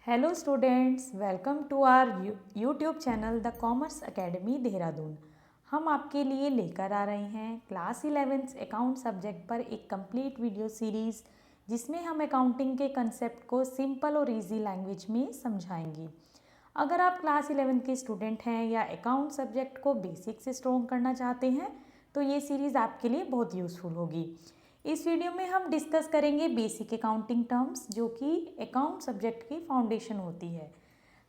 Hello students, welcome to our YouTube channel the commerce academy Dehradun. हम आपके लिए लेकर आ रहे हैं क्लास 11th अकाउंट सब्जेक्ट पर एक कंप्लीट वीडियो सीरीज़, जिसमें हम अकाउंटिंग के कंसेप्ट को सिंपल और इजी लैंग्वेज में समझाएंगे। अगर आप क्लास 11 के स्टूडेंट हैं या अकाउंट सब्जेक्ट को बेसिक से स्ट्रॉन्ग करना चाहते हैं तो ये सीरीज़ आपके लिए बहुत यूज़फुल होगी। इस वीडियो में हम डिस्कस करेंगे बेसिक अकाउंटिंग टर्म्स, जो कि अकाउंट सब्जेक्ट की फाउंडेशन होती है।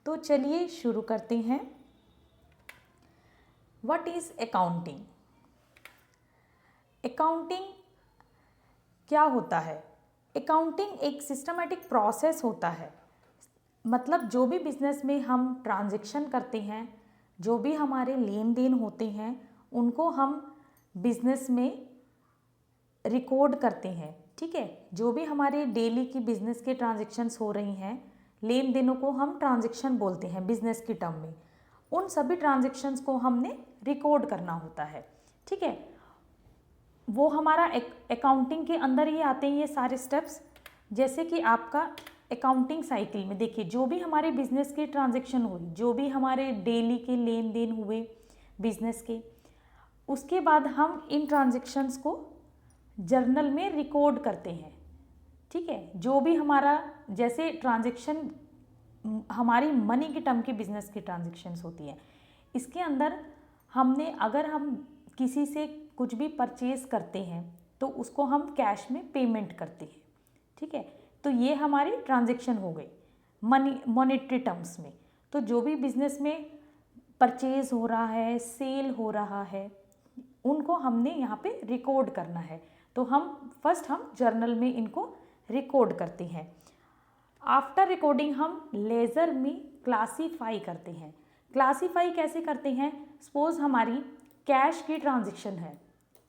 तो चलिए शुरू करते हैं। What is accounting? अकाउंटिंग क्या होता है? अकाउंटिंग एक सिस्टमेटिक प्रोसेस होता है। मतलब जो भी बिजनेस में हम ट्रांजैक्शन करते हैं, जो भी हमारे लेन देन होते हैं, उनको हम बिजनेस में रिकॉर्ड करते हैं। ठीक है, जो भी हमारे डेली की बिजनेस के ट्रांजैक्शंस हो रही हैं, लेन देनों को हम ट्रांजैक्शन बोलते हैं बिजनेस की टर्म में। उन सभी ट्रांजैक्शंस को हमने रिकॉर्ड करना होता है। ठीक है, वो हमारा अकाउंटिंग के अंदर ही आते हैं ये सारे स्टेप्स। जैसे कि आपका अकाउंटिंग साइकिल में देखिए, जो भी हमारे बिजनेस के ट्रांजैक्शन हुई, जो भी हमारे डेली के लेन देन हुए बिजनेस के, उसके बाद हम इन ट्रांजैक्शंस को जर्नल में रिकॉर्ड करते हैं। ठीक है, जो भी हमारा जैसे ट्रांजैक्शन हमारी मनी की टर्म की बिजनेस की ट्रांजैक्शंस होती है, इसके अंदर हमने अगर हम किसी से कुछ भी परचेज करते हैं तो उसको हम कैश में पेमेंट करते हैं। ठीक है, तो ये हमारी ट्रांजैक्शन हो गई मॉनेटरी टर्म्स में। तो जो भी बिजनेस में परचेज हो रहा है, सेल हो रहा है, उनको हमने यहाँ पे रिकॉर्ड करना है। तो हम जर्नल में इनको रिकॉर्ड करते हैं। आफ्टर रिकॉर्डिंग हम लेज़र में क्लासीफाई करते हैं। क्लासीफाई कैसे करते हैं? सपोज हमारी कैश की ट्रांजैक्शन है।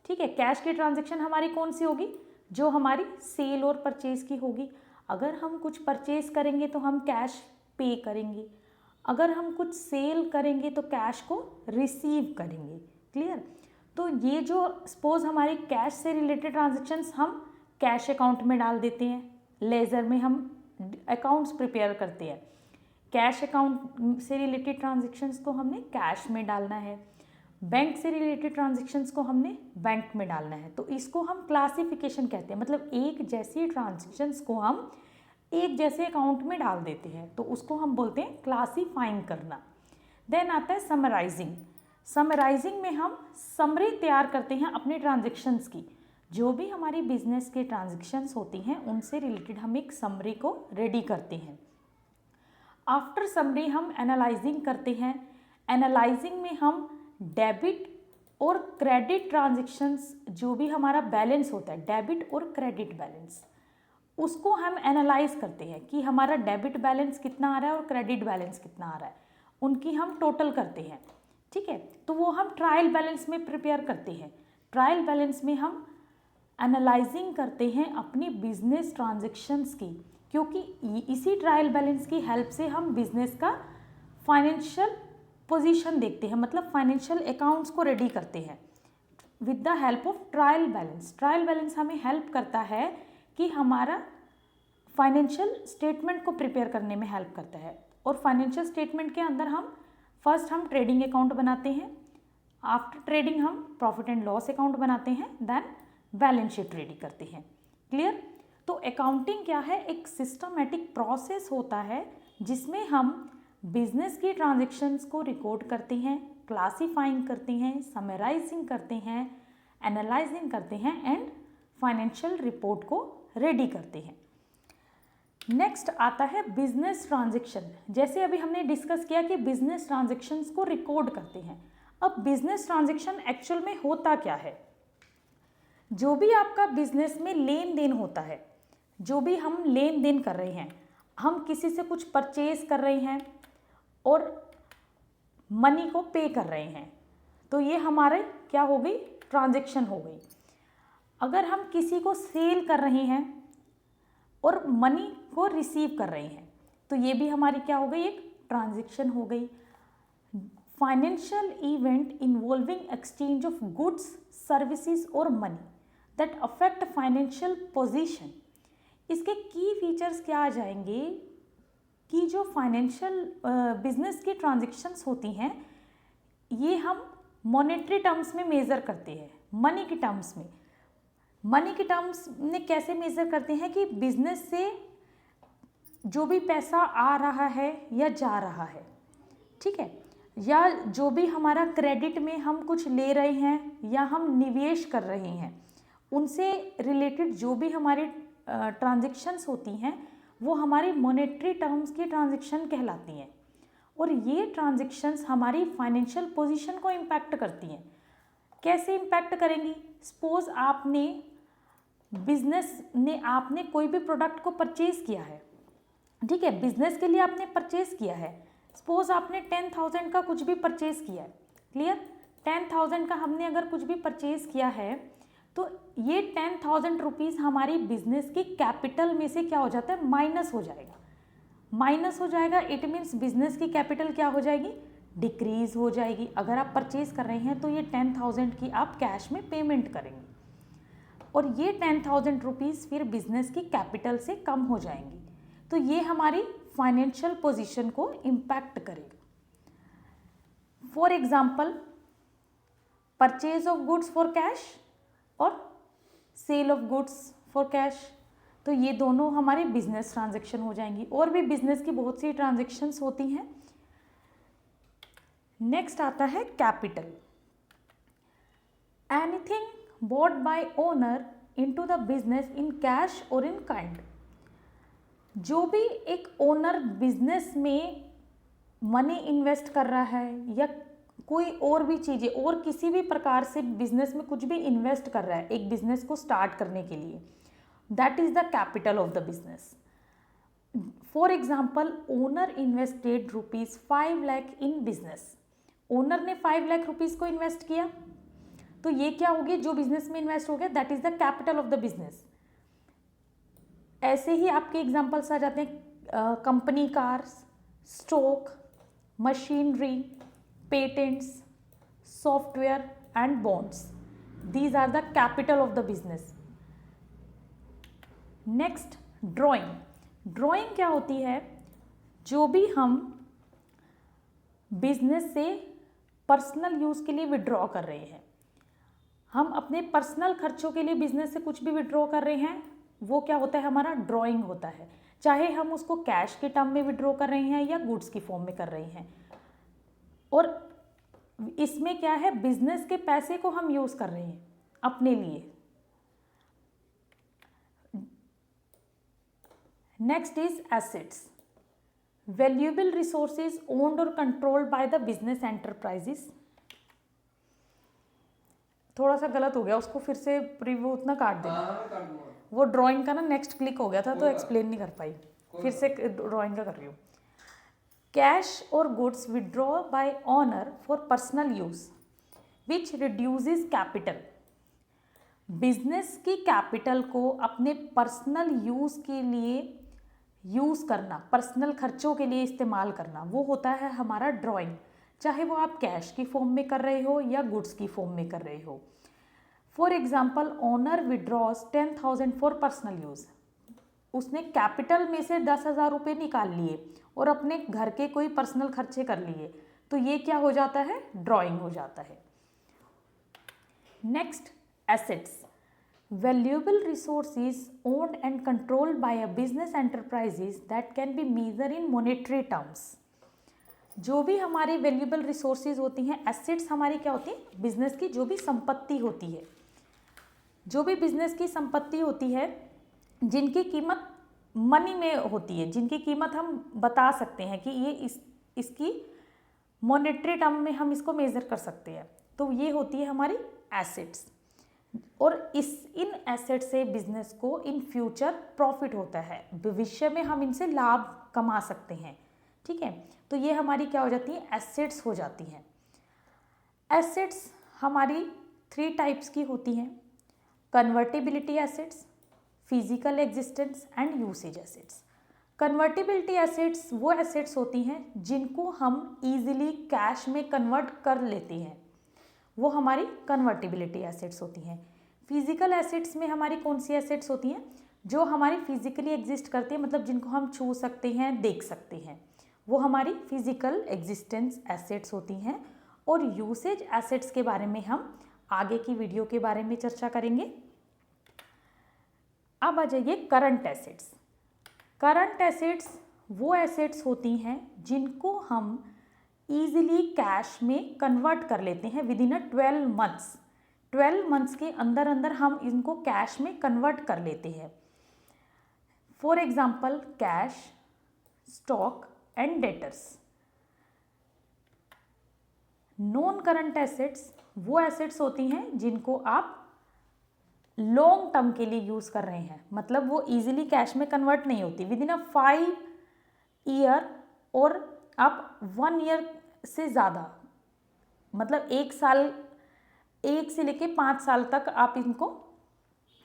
ठीक है, कैश की ट्रांजैक्शन हमारी कौन सी होगी? जो हमारी सेल और परचेज की होगी। अगर हम कुछ परचेज करेंगे तो हम कैश पे करेंगे, अगर हम कुछ सेल करेंगे तो कैश को रिसीव करेंगे। क्लियर? तो ये जो सपोज हमारी कैश से रिलेटेड ट्रांजैक्शंस हम कैश अकाउंट में डाल देते हैं। लेज़र में हम अकाउंट्स प्रिपेयर करते हैं। कैश अकाउंट से रिलेटेड ट्रांजैक्शंस को हमने कैश में डालना है, बैंक से रिलेटेड ट्रांजैक्शंस को हमने बैंक में डालना है। तो इसको हम क्लासिफिकेशन कहते हैं। मतलब एक जैसी ट्रांजैक्शंस को हम एक जैसे अकाउंट में डाल देते हैं, तो उसको हम बोलते हैं क्लासीफाइंग करना। देन आता है समराइजिंग। समराइजिंग में हम समरी तैयार करते हैं अपने ट्रांजैक्शंस की। जो भी हमारी बिजनेस के ट्रांजैक्शंस होती हैं उनसे रिलेटेड हम एक समरी को रेडी करते हैं। आफ्टर समरी हम एनालाइजिंग करते हैं। एनालाइजिंग में हम डेबिट और क्रेडिट ट्रांजैक्शंस, जो भी हमारा बैलेंस होता है, डेबिट और क्रेडिट बैलेंस, उसको हम एनालाइज करते हैं कि हमारा डेबिट बैलेंस कितना आ रहा है और क्रेडिट बैलेंस कितना आ रहा है, उनकी हम टोटल करते हैं। ठीक है, तो वो हम ट्रायल बैलेंस में प्रिपेयर करते हैं। ट्रायल बैलेंस में हम एनालाइजिंग करते हैं अपनी बिजनेस ट्रांजैक्शंस की, क्योंकि इसी ट्रायल बैलेंस की हेल्प से हम बिजनेस का फाइनेंशियल पोजीशन देखते हैं। मतलब फाइनेंशियल अकाउंट्स को रेडी करते हैं with the help of trial balance. Trial balance हमें हेल्प करता है कि हमारा फाइनेंशियल स्टेटमेंट को प्रिपेयर करने में हेल्प करता है। और फाइनेंशियल स्टेटमेंट के अंदर हम ट्रेडिंग अकाउंट बनाते हैं। आफ्टर ट्रेडिंग हम प्रॉफिट एंड लॉस अकाउंट बनाते हैं। देन बैलेंस शीट रेडी करते हैं। क्लियर? तो अकाउंटिंग क्या है? एक सिस्टमेटिक प्रोसेस होता है जिसमें हम बिजनेस की ट्रांजैक्शंस को रिकॉर्ड करते हैं, क्लासीफाइंग करते हैं, समराइजिंग करते हैं, एनालाइजिंग करते हैं एंड फाइनेंशियल रिपोर्ट को रेडी करते हैं। नेक्स्ट आता है बिजनेस ट्रांजैक्शन। जैसे अभी हमने डिस्कस किया कि बिजनेस ट्रांजैक्शंस को रिकॉर्ड करते हैं। अब बिजनेस ट्रांजैक्शन एक्चुअल में होता क्या है? जो भी आपका बिजनेस में लेन देन होता है, जो भी हम लेन देन कर रहे हैं, हम किसी से कुछ परचेज कर रहे हैं और मनी को पे कर रहे हैं, तो ये हमारे क्या हो गई? ट्रांजैक्शन हो गई। अगर हम किसी को सेल कर रहे हैं और मनी को रिसीव कर रहे हैं, तो ये भी हमारी क्या हो गई? एक ट्रांजैक्शन हो गई। Financial event involving exchange of goods, services और money that affect financial position. इसके की फीचर्स क्या आ जाएंगे कि जो फाइनेंशियल बिजनेस की ट्रांजैक्शंस होती हैं ये हम मॉनेटरी टर्म्स में मेज़र करते हैं, मनी के टर्म्स में। मनी के टर्म्स में कैसे मेज़र करते हैं कि बिजनेस से जो भी पैसा आ रहा है या जा रहा है, ठीक है, या जो भी हमारा क्रेडिट में हम कुछ ले रहे हैं या हम निवेश कर रहे हैं, उनसे रिलेटेड जो भी हमारी ट्रांजैक्शंस होती हैं वो हमारी मॉनेटरी टर्म्स की ट्रांजैक्शन कहलाती हैं। और ये ट्रांजैक्शंस हमारी फाइनेंशियल पोजीशन को इम्पैक्ट करती हैं। कैसे इम्पैक्ट करेंगी? सपोज आपने कोई भी प्रोडक्ट को परचेज़ किया है, ठीक है, बिजनेस के लिए आपने परचेज़ किया है। सपोज आपने 10,000 का कुछ भी परचेज़ किया है, क्लियर, 10,000 का हमने अगर कुछ भी परचेज़ किया है तो ये 10,000 रुपीज़ हमारी बिजनेस की कैपिटल में से क्या हो जाता है, माइनस हो जाएगा। माइनस हो जाएगा इट मीन्स बिजनेस की कैपिटल क्या हो जाएगी, डिक्रीज हो जाएगी। अगर आप परचेज कर रहे हैं तो ये 10,000 की आप कैश में पेमेंट करेंगे और ये 10,000 रुपीज़ फिर बिजनेस की कैपिटल से कम हो जाएंगी। तो ये हमारी फाइनेंशियल पोजीशन को इम्पैक्ट करेगा। For example, purchase of goods for cash और sale of goods for cash, तो ये दोनों हमारे बिजनेस ट्रांजैक्शन हो जाएंगी। और भी बिजनेस की बहुत सी ट्रांजैक्शंस होती हैं। नेक्स्ट आता है capital. Anything bought by owner into the business in cash और इन काइंड। जो भी एक ओनर बिजनेस में मनी इन्वेस्ट कर रहा है या कोई और भी चीज़ें और किसी भी प्रकार से बिजनेस में कुछ भी इन्वेस्ट कर रहा है एक बिजनेस को स्टार्ट करने के लिए, that is the capital of the business. For example, owner invested ₹5 lakh in business. Owner ने 5 लाख रुपीज़ को इन्वेस्ट किया, तो ये क्या हो गया, जो बिजनेस में इन्वेस्ट हो गया that is the capital of the business. ऐसे ही आपके एग्जाम्पल्स आ जाते हैं company cars, stock, machinery, patents, software and bonds. These are the capital of the business. Next, drawing. Drawing क्या होती है, जो भी हम बिजनेस से पर्सनल यूज़ के लिए विड्रॉ कर रहे हैं, हम अपने पर्सनल खर्चों के लिए बिजनेस से कुछ भी विड्रॉ कर रहे हैं, वो क्या होता है, हमारा ड्राइंग होता है। चाहे हम उसको कैश के टर्म में विड्रॉ कर रहे हैं या गुड्स की फॉर्म में कर रहे हैं। और इसमें क्या है, बिजनेस के पैसे को हम यूज़ कर रहे हैं अपने लिए। Next is assets. Valuable resources owned और controlled by the business enterprises. थोड़ा सा गलत हो गया, उसको फिर से प्रीव्यू उतना काट देना। वो ड्राइंग का ना नेक्स्ट क्लिक हो गया था तो एक्सप्लेन नहीं कर पाई, फिर से ड्राइंग का कर रही हूँ। कैश और goods withdraw bye honour for personal use which reduces capital. Business की कैपिटल को अपने पर्सनल यूज के लिए यूज़ करना, पर्सनल खर्चों के लिए इस्तेमाल करना, वो होता है हमारा ड्राइंग। चाहे वो आप कैश की फॉर्म में कर रहे हो या गुड्स की फॉर्म में कर रहे हो। For example, owner withdraws 10,000 for personal use. उसने कैपिटल में से 10,000 रुपये निकाल लिए और अपने घर के कोई पर्सनल खर्चे कर लिए, तो ये क्या हो जाता है, ड्राइंग हो जाता है। Next, assets. Valuable resources owned and controlled by a business enterprises that can be measured in monetary terms। जो भी हमारी वैल्यूएबल रिसोर्सेज होती हैं, एसेट्स हमारी क्या होती हैं, बिजनेस की जो भी संपत्ति होती है, जो भी बिजनेस की संपत्ति होती है जिनकी कीमत मनी में होती है, जिनकी कीमत हम बता सकते हैं कि ये इसकी मॉनेटरी टर्म में हम इसको मेज़र कर सकते हैं, तो ये होती है हमारी एसेट्स। और इन एसेट से बिजनेस को इन फ्यूचर प्रॉफिट होता है, भविष्य में हम इनसे लाभ कमा सकते हैं, ठीक है। तो ये हमारी क्या हो जाती है, एसेट्स हो जाती हैं। एसेट्स हमारी 3 टाइप्स की होती हैं, convertibility assets, physical existence and usage assets. Convertibility assets वो एसेट्स होती हैं जिनको हम ईजिली कैश में कन्वर्ट कर लेते हैं, वो हमारी कन्वर्टिबिलिटी एसेट्स होती हैं। फिजिकल एसेट्स में हमारी कौन सी एसेट्स होती हैं, जो हमारी फिजिकली एग्जिस्ट करती है, मतलब जिनको हम छू सकते हैं, देख सकते हैं, वो हमारी फिजिकल एग्जिस्टेंस एसेट्स होती हैं। और यूसेज एसेट्स के बारे में हम आगे की वीडियो के बारे में चर्चा करेंगे। अब आ जाइए करंट एसेट्स। करंट एसेट्स वो एसेट्स होती हैं जिनको हम ईजिली कैश में कन्वर्ट कर लेते हैं विद इन 12 मंथ्स। 12 मंथ्स के अंदर अंदर हम इनको कैश में कन्वर्ट कर लेते हैं। For example cash, stock and debtors. Non current assets वो एसेट्स होती हैं जिनको आप लॉन्ग टर्म के लिए यूज कर रहे हैं, मतलब वो इजीली कैश में कन्वर्ट नहीं होती। विद इन अ 5 ईयर और आप 1 ईयर से ज़्यादा, मतलब 1 साल, 1 से लेके 5 साल तक आप इनको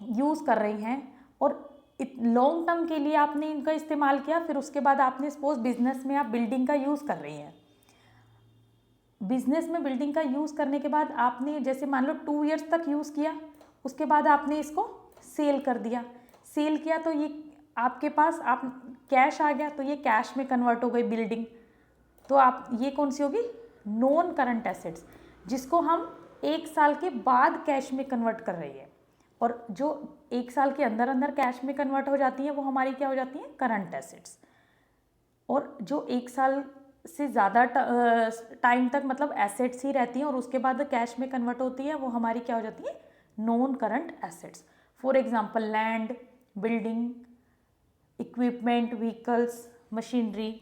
यूज़ कर रहे हैं और लॉन्ग टर्म के लिए आपने इनका इस्तेमाल किया। फिर उसके बाद आपने सपोज बिजनेस में आप बिल्डिंग का यूज़ कर रही हैं, बिजनेस में बिल्डिंग का यूज़ करने के बाद आपने जैसे मान लो 2 ईयर्स तक यूज़ किया, उसके बाद आपने इसको सेल कर दिया। सेल किया तो ये आपके पास आप कैश आ गया, तो ये कैश में कन्वर्ट हो गई बिल्डिंग। तो आप ये कौन सी होगी? नॉन करंट एसेट्स, जिसको हम 1 साल के बाद कैश में कन्वर्ट कर रही है। और जो 1 साल के अंदर अंदर कैश में कन्वर्ट हो जाती हैं वो हमारी क्या हो जाती हैं? Current assets. और जो 1 साल से ज़्यादा टाइम तक मतलब एसेट्स ही रहती हैं और उसके बाद कैश में कन्वर्ट होती है, वो हमारी क्या हो जाती है? Non current assets. For example land, building, equipment, vehicles, machinery.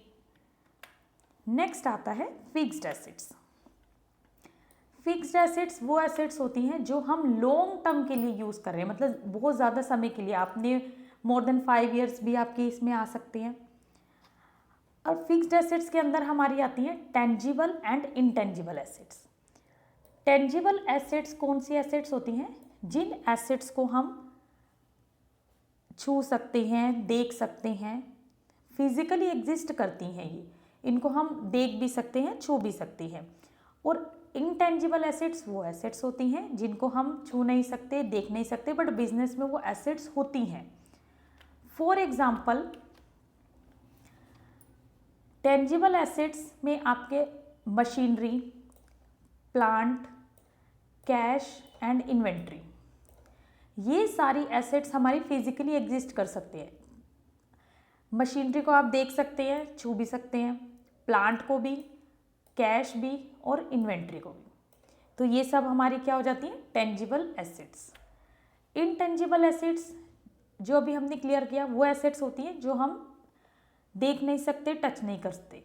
Next आता है फिक्स्ड एसेट्स। फिक्स्ड एसेट्स वो एसेट्स होती हैं जो हम लॉन्ग टर्म के लिए यूज़ कर रहे हैं, मतलब बहुत ज़्यादा समय के लिए, आपने मोर देन 5 ईयर्स भी आपके इसमें आ सकते हैं। और फिक्स्ड एसेट्स के अंदर हमारी आती हैं tangible and intangible assets. Tangible assets कौन सी एसेट्स होती हैं? जिन एसेट्स को हम छू सकते हैं, देख सकते हैं, फिजिकली एग्जिस्ट करती हैं ये, इनको हम देख भी सकते हैं, छू भी सकते हैं। और इनटेंजिबल एसेट्स वो एसेट्स होती हैं जिनको हम छू नहीं सकते, देख नहीं सकते, बट बिजनेस में वो एसेट्स होती हैं। फॉर एग्जाम्पल टेंजिबल एसेट्स में आपके machinery, plant, cash and inventory, ये सारी एसेट्स हमारी फिजिकली एग्जिस्ट कर सकते हैं। मशीनरी को आप देख सकते हैं, छू भी सकते हैं, प्लांट को भी, कैश भी और इन्वेंट्री को भी। तो ये सब हमारी क्या हो जाती हैं? Tangible assets. इनटेंजिबल एसेट्स जो अभी हमने क्लियर किया, वो एसेट्स होती हैं जो हम देख नहीं सकते, टच नहीं कर सकते।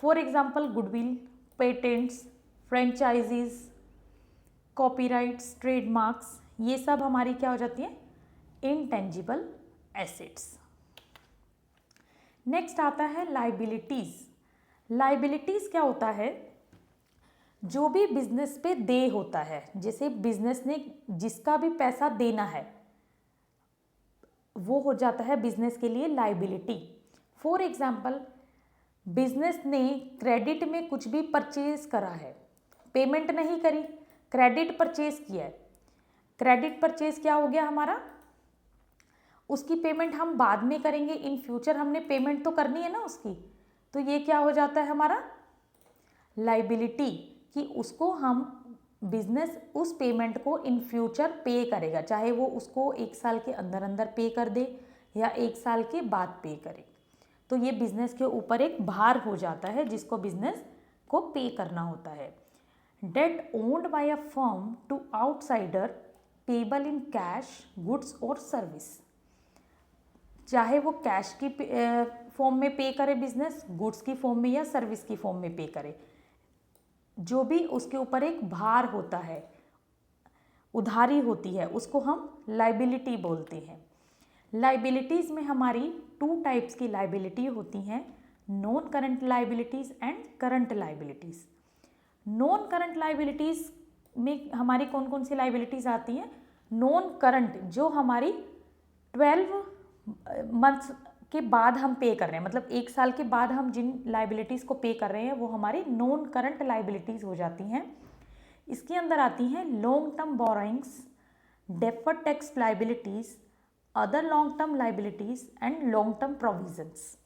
For example goodwill, patents, franchises, copyrights, trademarks, ये सब हमारी क्या हो जाती हैं? Intangible assets. नेक्स्ट आता है लाइबिलिटीज। लाइबिलिटीज क्या होता है? जो भी बिजनेस पे दे होता है, जैसे बिजनेस ने जिसका भी पैसा देना है वो हो जाता है बिजनेस के लिए लाइबिलिटी। फॉर एग्जाम्पल बिजनेस ने क्रेडिट में कुछ भी परचेज करा है, पेमेंट नहीं करी, क्रेडिट परचेज किया है, क्रेडिट परचेज क्या हो गया हमारा? उसकी पेमेंट हम बाद में करेंगे, इन फ्यूचर हमने पेमेंट तो करनी है ना उसकी, तो ये क्या हो जाता है हमारा? लाइबिलिटी, कि उसको हम बिजनेस उस पेमेंट को इन फ्यूचर पे करेगा, चाहे वो उसको 1 साल के अंदर अंदर पे कर दे या 1 साल के बाद पे करे। तो ये बिजनेस के ऊपर एक भार हो जाता है जिसको बिजनेस को पे करना होता है। Debt owned by a firm to outsider payable in cash, goods और सर्विस, चाहे वो कैश की फॉर्म में पे करे बिजनेस, गुड्स की फॉर्म में या सर्विस की फॉर्म में पे करे, जो भी उसके ऊपर एक भार होता है, उधारी होती है, उसको हम लाइबिलिटी बोलते हैं। लाइबिलिटीज़ में हमारी 2 टाइप्स की लाइबिलिटी होती हैं, non current liabilities and current liabilities. Non current liabilities में हमारी कौन कौन सी लाइबिलिटीज़ आती हैं? नॉन करंट जो हमारी 12 मंथ्स के बाद हम पे कर रहे हैं, मतलब 1 साल के बाद हम जिन लाइबिलिटीज़ को पे कर रहे हैं वो हमारी नॉन करंट लाइबिलिटीज़ हो जाती हैं। इसके अंदर आती हैं long term borrowings, deferred tax liabilities, other long term liabilities and long term provisions.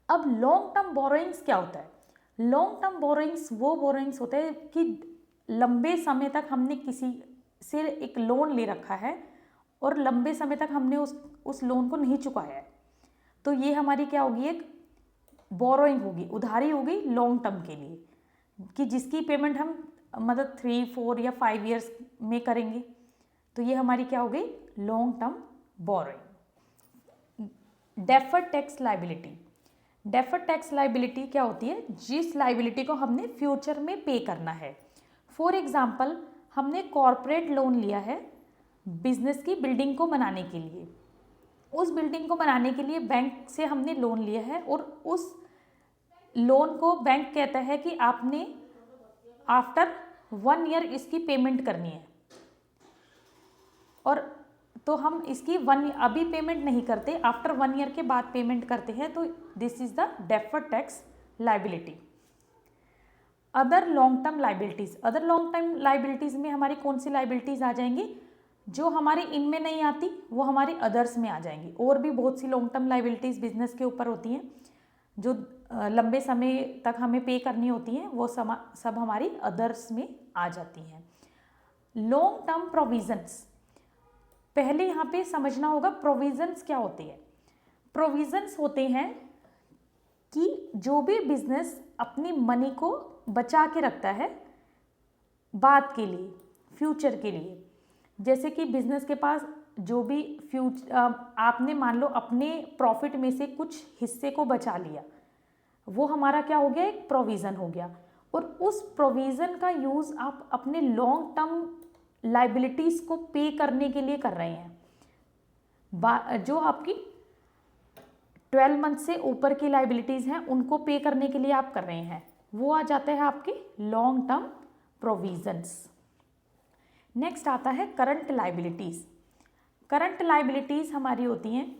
अब लॉन्ग टर्म बोरोइंग्स क्या होता है? लॉन्ग टर्म बोरोइंग्स वो बोरोइंग्स होते हैं कि लंबे समय तक हमने किसी से एक लोन ले रखा है और लंबे समय तक हमने उस लोन को नहीं चुकाया है, तो ये हमारी क्या होगी? एक बोरोइंग होगी, उधारी होगी लॉन्ग टर्म के लिए, कि जिसकी पेमेंट हम मतलब 3, 4 या 5 ईयर्स में करेंगे। तो ये हमारी क्या हो गई? Long term borrowing. Deferred tax liability. Deferred tax liability क्या होती है? जिस लाइबिलिटी को हमने फ्यूचर में पे करना है। फॉर एग्जाम्पल, हमने कॉरपोरेट लोन लिया है बिजनेस की बिल्डिंग को बनाने के लिए। उस बिल्डिंग को बनाने के लिए बैंक से हमने लोन लिया है और उस लोन को बैंक कहता है कि आपने आफ्टर 1 ईयर इसकी पेमेंट करनी है, और तो हम इसकी अभी पेमेंट नहीं करते, आफ्टर 1 ईयर के बाद पेमेंट करते हैं, तो this is the deferred tax liability. Other long term liabilities. Other long term liabilities में हमारी कौन सी लाइबिलिटीज आ जाएंगी? जो हमारी इनमें नहीं आती वो हमारी अदर्स में आ जाएंगी। और भी बहुत सी लॉन्ग टर्म लाइबिलिटीज बिजनेस के ऊपर होती हैं जो लंबे समय तक हमें पे करनी होती हैं, वो सब हमारी अदर्स में आ जाती हैं। Long term provisions. पहले यहाँ पे समझना होगा प्रोविजंस क्या होते हैं। प्रोविजंस होते हैं कि जो भी बिजनेस अपनी मनी को बचा के रखता है बाद के लिए, फ्यूचर के लिए। जैसे कि बिजनेस के पास जो भी आपने मान लो अपने प्रॉफिट में से कुछ हिस्से को बचा लिया, वो हमारा क्या हो गया? एक प्रोविज़न हो गया। और उस प्रोविज़न का यूज़ आप अपने लॉन्ग टर्म लाइबिलिटीज़ को पे करने के लिए कर रहे हैं। जो आपकी 12 मंथ से ऊपर की लाइबिलिटीज़ हैं उनको पे करने के लिए आप कर रहे हैं, वो आ जाते हैं आपके लॉन्ग टर्म प्रोविजंस। नेक्स्ट आता है करंट लाइबिलिटीज़। करंट लाइबिलिटीज़ हमारी होती हैं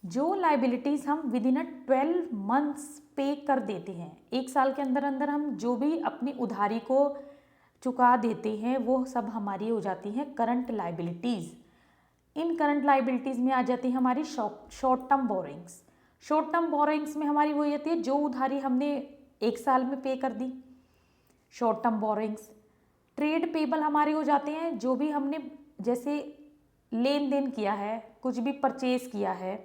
जो लाइबिलिटीज़ हम विद इन 12 मंथ्स पे कर देते हैं। 1 साल के अंदर अंदर हम जो भी अपनी उधारी को चुका देते हैं वो सब हमारी हो जाती हैं करंट लाइबिलिटीज़। इन करंट लाइबिलिटीज़ में आ जाती है हमारी short term borrowings. Short term borrowings में हमारी वही होती है जो उधारी हमने 1 साल में पे कर दी, short term borrowings. Trade payable हमारे हो जाते हैं जो भी हमने जैसे लेन देन किया है, कुछ भी परचेज किया है,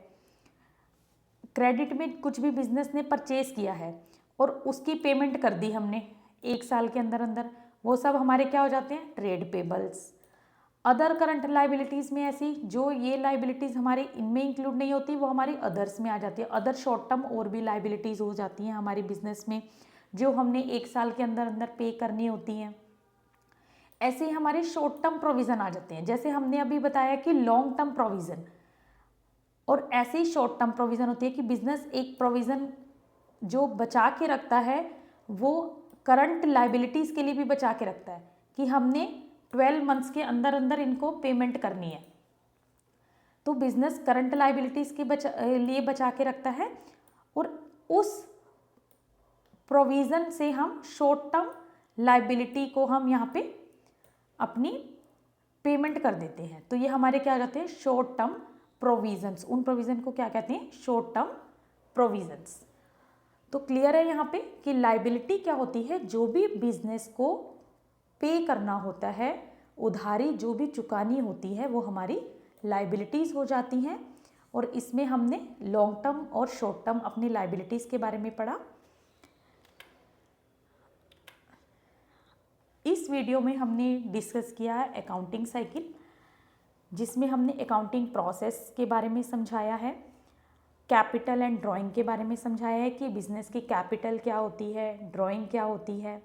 क्रेडिट में कुछ भी बिजनेस ने परचेज किया है और उसकी पेमेंट कर दी हमने 1 साल के अंदर अंदर, वो सब हमारे क्या हो जाते हैं? Trade payables. Other current liabilities में ऐसी जो ये लाइबिलिटीज़ हमारे इनमें इंक्लूड नहीं होती वो हमारी अदर्स में आ जाती है। अदर शॉर्ट टर्म और भी लाइबिलिटीज़ हो जाती हैं हमारी बिजनेस में जो हमने 1 साल के अंदर अंदर पे करनी होती हैं। ऐसे ही हमारे शॉर्ट टर्म प्रोविज़न आ जाते हैं, जैसे हमने अभी बताया कि लॉन्ग टर्म प्रोविज़न, और ऐसे ही शॉर्ट टर्म प्रोविज़न होती है कि बिजनेस एक प्रोविज़न जो बचा के रखता है वो करंट लाइबिलिटीज़ के लिए भी बचा के रखता है कि हमने 12 मंथ्स के अंदर अंदर इनको पेमेंट करनी है। तो बिजनेस करंट लाइबिलिटीज़ के लिए बचा के रखता है और उस प्रोविज़न से हम शॉर्ट टर्म लाइबिलिटी को हम यहाँ पे अपनी पेमेंट कर देते हैं। तो ये हमारे क्या जाते हैं? Short term provisions. उन प्रोविज़न को क्या कहते हैं? Short term provisions. तो क्लियर है यहाँ पे कि लाइबिलिटी क्या होती है? जो भी बिजनेस को पे करना होता है, उधारी जो भी चुकानी होती है वो हमारी लाइबिलिटीज़ हो जाती हैं। और इसमें हमने लॉन्ग टर्म और शॉर्ट टर्म अपनी लाइबिलिटीज़ के बारे में पढ़ा। इस वीडियो में हमने डिस्कस किया है अकाउंटिंग साइकिल, जिसमें हमने अकाउंटिंग प्रोसेस के बारे में समझाया है, कैपिटल एंड ड्राइंग के बारे में समझाया है कि बिजनेस की कैपिटल क्या होती है, ड्राइंग क्या होती है,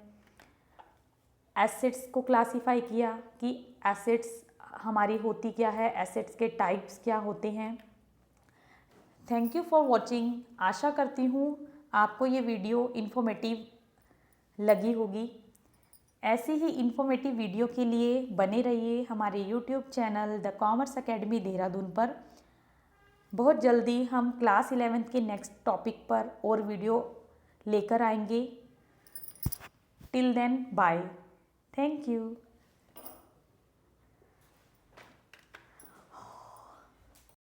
एसेट्स को क्लासिफाई किया कि एसेट्स हमारी होती क्या है, एसेट्स के टाइप्स क्या होते हैं। Thank you for watching. आशा करती हूँ आपको ये वीडियो इन्फॉर्मेटिव लगी होगी। ऐसे ही इन्फॉर्मेटिव वीडियो के लिए बने रहिए हमारे YouTube channel the commerce academy Dehradun पर। बहुत जल्दी हम क्लास 11th के नेक्स्ट टॉपिक पर और वीडियो लेकर आएंगे। Till then bye. Thank you.